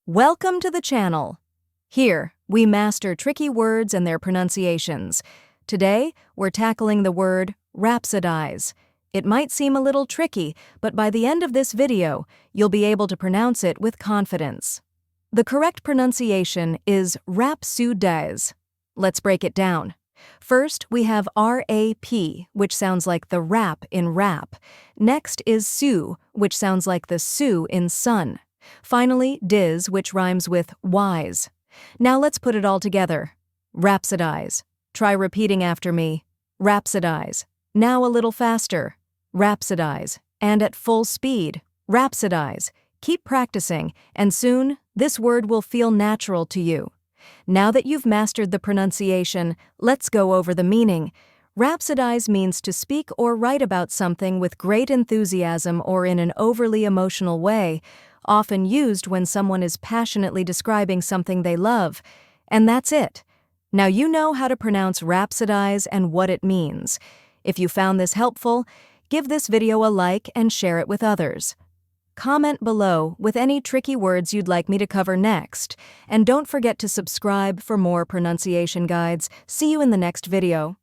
Welcome to the channel. Here, we master tricky words and their pronunciations. Today, we're tackling the word rhapsodize. It might seem a little tricky, but by the end of this video, you'll be able to pronounce it with confidence. The correct pronunciation is rhapsodize. Let's break it down. First, we have R-A-P, which sounds like the rap in rap. Next is Sue, which sounds like the Sioux in sun. Finally, diz, which rhymes with wise. Now let's put it all together. Rhapsodize. Try repeating after me. Rhapsodize. Now a little faster. Rhapsodize. And at full speed. Rhapsodize. Keep practicing, and soon, this word will feel natural to you. Now that you've mastered the pronunciation, let's go over the meaning. Rhapsodize means to speak or write about something with great enthusiasm or in an overly emotional way, often used when someone is passionately describing something they love. And that's it. Now you know how to pronounce rhapsodize and what it means. If you found this helpful, give this video a like and share it with others. Comment below with any tricky words you'd like me to cover next. And don't forget to subscribe for more pronunciation guides. See you in the next video.